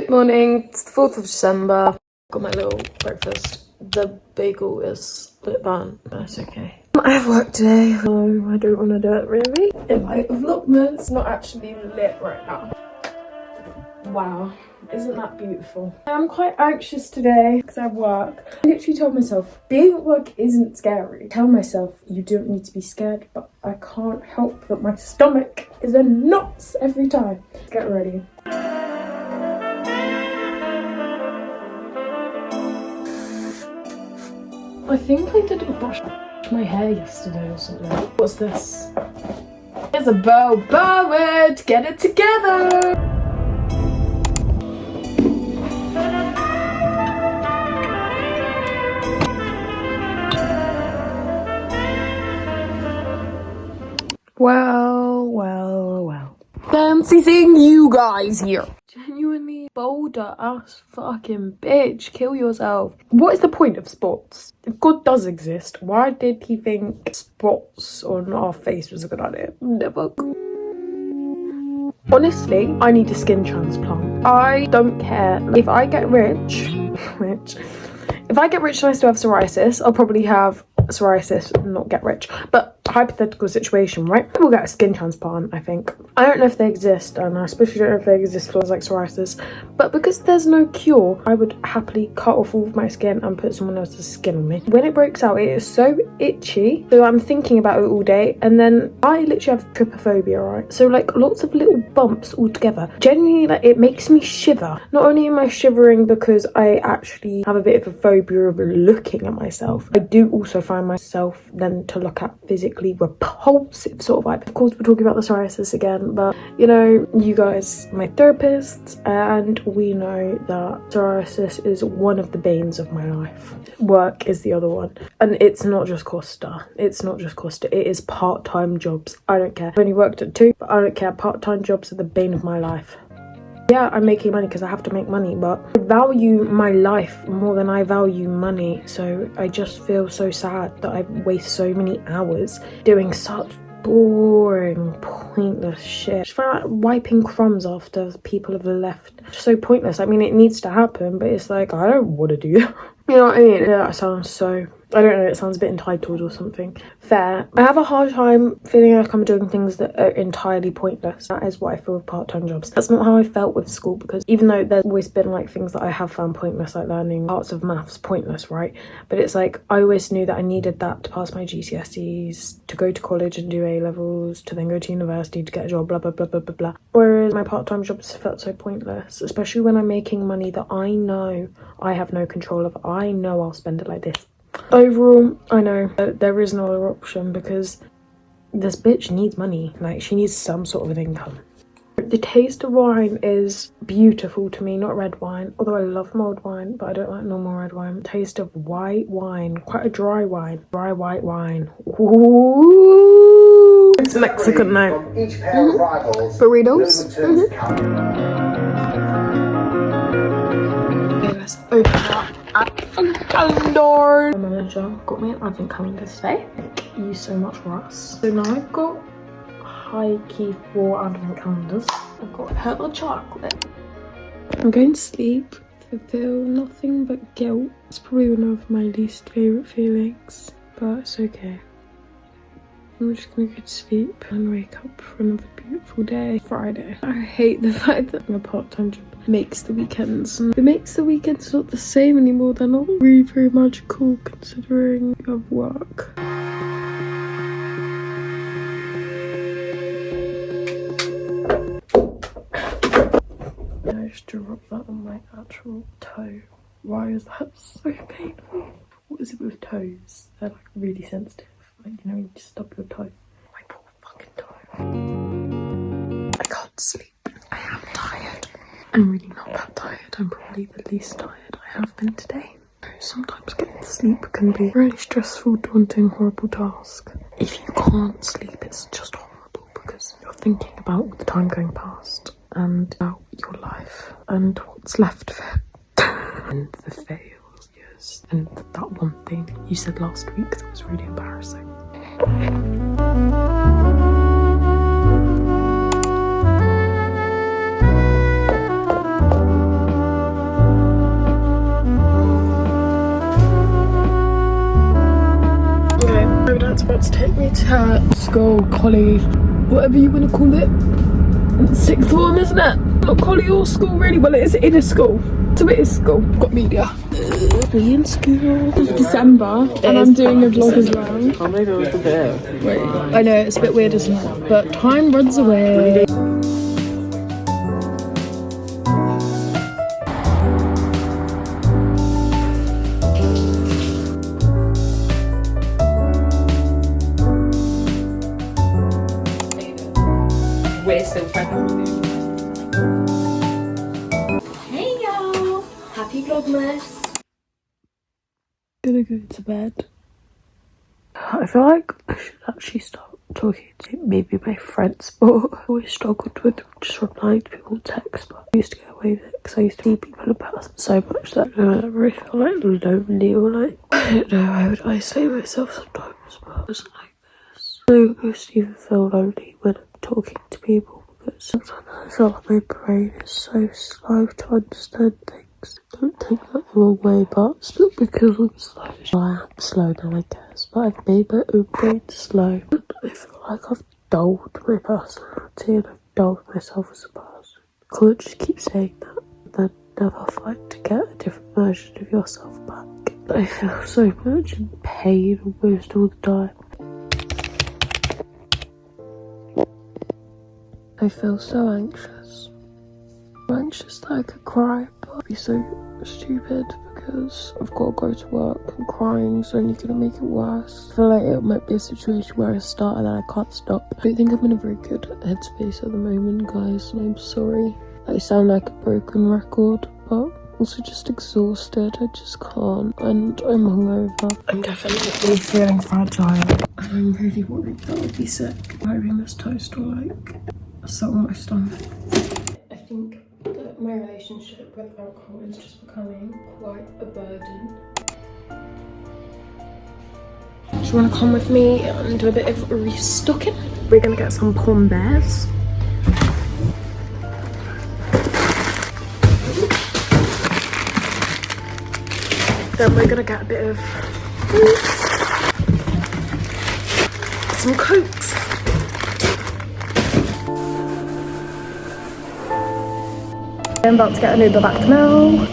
Good morning, it's the 4th of December. Got my little breakfast. The bagel is lit burnt, but it's okay. I have work today, so I don't want to do it really. In light of Vlogmas, not actually lit right now. Wow, isn't that beautiful? I'm quite anxious today because I have work. I literally told myself, being at work isn't scary. I tell myself, you don't need to be scared, but I can't help that my stomach is in knots every time. Let's get ready. I think I didn't brush my hair yesterday or something. What's this? It's a bow. Bow it! Get it together! Well. Fancy seeing you guys here. Genuinely boulder ass fucking bitch. Kill yourself. What is the point of spots? If God does exist, why did he think spots on our face was a good idea? Never. Honestly, I need a skin transplant. I don't care. If I get rich, if I get rich and I still have psoriasis, I'll probably have psoriasis and not get rich. But hypothetical situation, right? We'll get a skin transplant, I think. I don't know if they exist, and I especially don't know if they exist for like psoriasis, but because there's no cure, I would happily cut off all of my skin and put someone else's skin on me. When it breaks out, it is so itchy, so I'm thinking about it all day, and then I literally have trypophobia, right? So like lots of little bumps all together. Genuinely, like, it makes me shiver. Not only am I shivering because I actually have a bit of a phobia of looking at myself, I do also find myself then to look at physically repulsive sort of vibe. Of course, we're talking about the psoriasis again, but you know, you guys are my therapists, and we know that psoriasis is one of the banes of my life. Work is the other one, and it's not just Costa. It is part-time jobs. I don't care. I've only worked at 2, but I don't care. Part-time jobs are the bane of my life. Yeah, I'm making money because I have to make money, but I value my life more than I value money. So I just feel so sad that I waste so many hours doing such boring, pointless shit. Just like wiping crumbs after people have left. Just so pointless. I mean, it needs to happen, but it's like, I don't want to do that. You know what I mean? Yeah, that sounds so... I don't know, it sounds a bit entitled or something. Fair. I have a hard time feeling like I'm doing things that are entirely pointless. That is what I feel with part-time jobs. That's not how I felt with school, because even though there's always been like things that I have found pointless, like learning parts of maths, pointless, right? But it's like, I always knew that I needed that to pass my GCSEs, to go to college and do A-levels, to then go to university to get a job, blah, blah, blah, blah, blah, blah. Whereas my part-time jobs felt so pointless, especially when I'm making money that I know I have no control of. I know I'll spend it like this. Overall, I know that there is no other option because this bitch needs money. Like, she needs some sort of an income. The taste of wine is beautiful to me, not red wine. Although I love mulled wine, but I don't like normal red wine. Taste of white wine, quite a dry wine. Dry white wine. Ooh. It's Mexican now. Burritos. Okay, let's open up. Advent calendar. My manager got me an advent calendar today. Thank you so much, Russ. So now I've got high key 4 advent calendars. I've got Hello Chocolate. I'm going to sleep. I feel nothing but guilt. It's probably one of my least favourite feelings, but it's okay. I'm just gonna go to sleep and wake up for another beautiful day. Friday. I hate the fact that my part-time job makes the weekends. And it makes the weekends not the same anymore. They're not really very magical considering you have work. I just to rub that on my actual toe. Why is that so painful? What is it with toes? They're like really sensitive. Like, you know, you just stub your toe. My poor fucking toe. I can't sleep. I am tired. I'm really not that tired. I'm probably the least tired I have been today. Sometimes getting sleep can be a really stressful, daunting, horrible task. If you can't sleep, it's just horrible because you're thinking about the time going past and about your life and what's left of it and the failures and that one thing you said last week that was really embarrassing. to take me to school, college, whatever you want to call it. Sixth form, isn't it? Not college or school really, well it is school. So it is school. Got media. Be in school. It's December and I'm doing a vlog as well. How many hours a day? Wait, I know it's a bit weird, isn't it? But time runs away. We're still friends. Hey y'all! Happy Vlogmas! Gonna go to bed. I feel like I should actually start talking to maybe my friends more. I always struggled with just replying to people on text, but I used to get away with it because I used to see people in person so much that I really feel like lonely or like, I don't know, I would isolate myself sometimes, but it wasn't like this. I used to even feel lonely when I'm talking to people because sometimes I feel like my brain is so slow to understand things. Don't take that the wrong way, but it's not because I'm slow. I am slow now, I guess, but I've made my own brain slow. And I feel like I've dulled my personality and I've dulled myself as a person. You can't just keep saying that and then never fight to get a different version of yourself back. I feel so much in pain almost all the time. I feel so anxious. I'm anxious that I could cry, but I'd be so stupid because I've got to go to work and crying's only going to make it worse. I feel like it might be a situation where I start and then I can't stop. I don't think I'm in a very good headspace at the moment, guys, and I'm sorry. I sound like a broken record, but also just exhausted. I just can't, and I'm hungover. I'm definitely feeling fragile, and I'm really worried that I'll be sick. Having this toast or like salt on my stomach. I think that my relationship with alcohol is just becoming quite a burden. Do you want to come with me and do a bit of restocking? We're gonna get some Pom Bears. Then we're gonna get a bit of some Cokes. I'm about to get an Uber back now.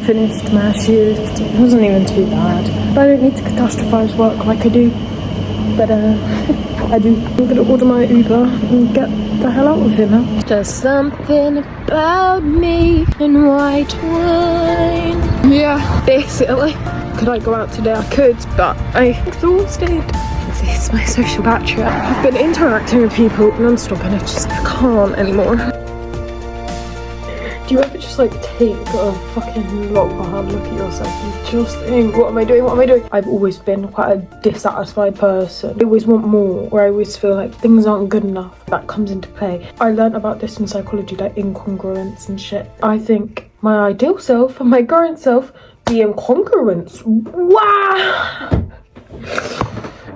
Finished my shift. It wasn't even too bad. I don't need to catastrophize work like I do. But I do. I'm gonna order my Uber and get the hell out of here now. There's something about me and white wine. Yeah, basically. Could I go out today? I could, but I'm exhausted. It's my social battery. I've been interacting with people non-stop and I can't anymore. Do you ever just like take a fucking long hard look at yourself and just think, what am I doing? What am I doing? I've always been quite a dissatisfied person. I always want more, or I always feel like things aren't good enough. That comes into play. I learned about this in psychology, like incongruence and shit. I think my ideal self and my current self, the incongruence. Wow!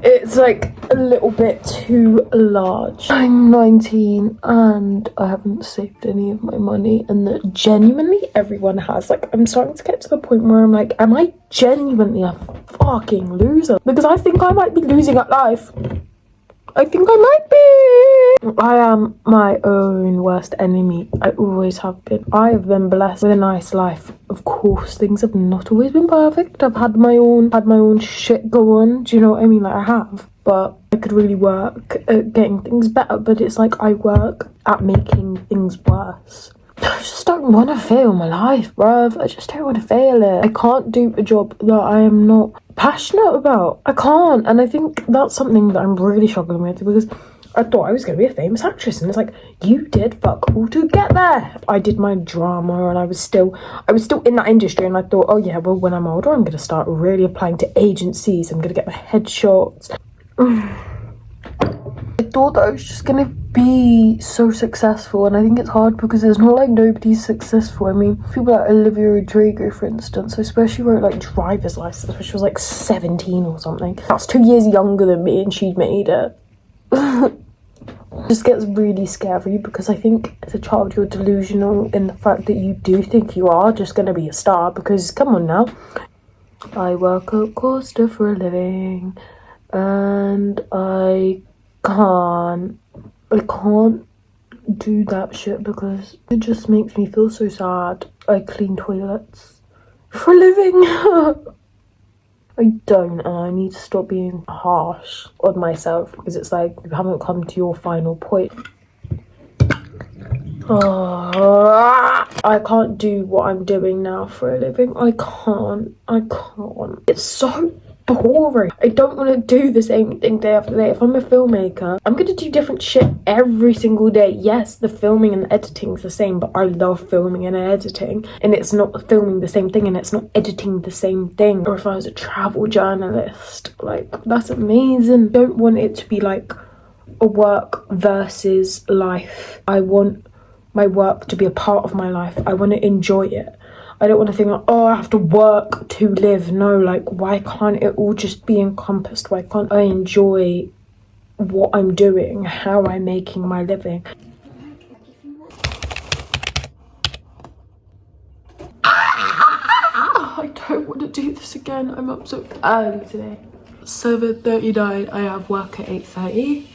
It's like a little bit too large. I'm 19 and I haven't saved any of my money, and that genuinely everyone has. Like, I'm starting to get to the point where I'm like, am I genuinely a fucking loser? Because I think I might be losing at life. I think I might be. I am my own worst enemy. I always have been. I have been blessed with a nice life. Of course, things have not always been perfect. I've had my own shit go on. Do you know what I mean? Like, I have. But I could really work at getting things better. But it's like I work at making things worse. I just don't want to fail my life, bruv. I just don't want to fail it. I can't do a job that I am not passionate about. I can't. And I think that's something that I'm really struggling with, because I thought I was going to be a famous actress, and it's like, you did fuck all to get there. I did my drama and I was still in that industry, and I thought, oh yeah, well, when I'm older I'm going to start really applying to agencies. I'm going to get my headshots. I thought that I was just gonna be so successful, and I think it's hard because it's not like nobody's successful. I mean, people like Olivia Rodrigo, for instance, I swear she wrote like driver's license when she was like 17 or something. That's 2 years younger than me and she'd made it. It just gets really scary because I think as a child you're delusional in the fact that you do think you are just gonna be a star, because come on now, I work at Costa for a living, and I can't do that shit because it just makes me feel so sad. I clean toilets for a living. I don't, and I need to stop being harsh on myself because it's like you haven't come to your final point. I can't do what I'm doing now for a living. I can't. It's so boring. I don't want to do the same thing day after day. If I'm a filmmaker, I'm gonna do different shit every single day. Yes, the filming and the editing is the same, but I love filming and editing, and it's not filming the same thing and it's not editing the same thing. Or if I was a travel journalist, like, that's amazing. Don't want it to be like a work versus life. I want my work to be a part of my life. I want to enjoy it. I don't want to think like, oh, I have to work to live. No, like, why can't it all just be encompassed? Why can't I enjoy what I'm doing, how I'm making my living? I don't want to do this again. I'm up so early today. 7:39. I have work at 8:30.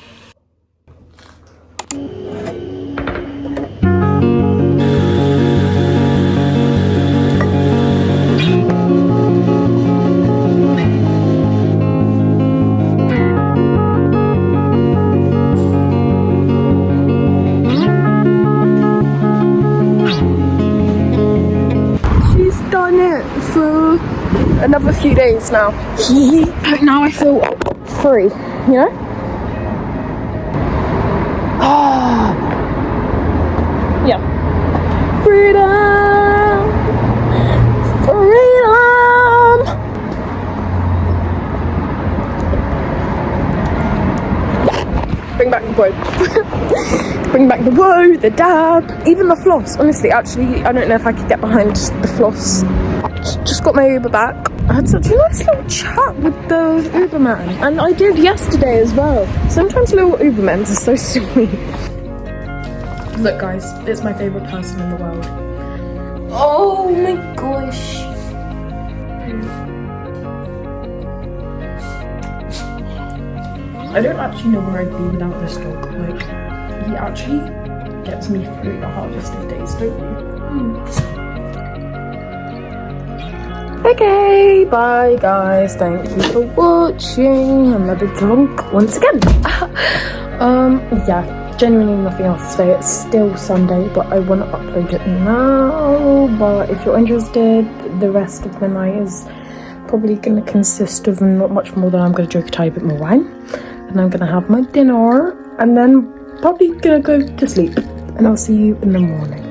Done it for another few days now. Now I feel free, you know? Yeah. Freedom! Bring back the bow. Bring back the woe, the dab, even the floss. Honestly, actually, I don't know if I could get behind the floss. Just got my Uber back. I had such a nice little chat with the Uber man, and I did yesterday as well. Sometimes little Uber men are so sweet. Look, guys, it's my favourite person in the world. Oh my gosh. I don't actually know where I'd be without this dog. Like, he actually gets me through the hardest of days, don't you? Okay, bye guys. Thank you for watching. I'm a bit drunk once again. Yeah, genuinely nothing else to say. It's still Sunday, but I want to upload it now. But if you're interested, the rest of the night is probably going to consist of not much more than I'm going to drink a tiny bit more wine. And I'm gonna have my dinner and then probably gonna go to sleep, and I'll see you in the morning.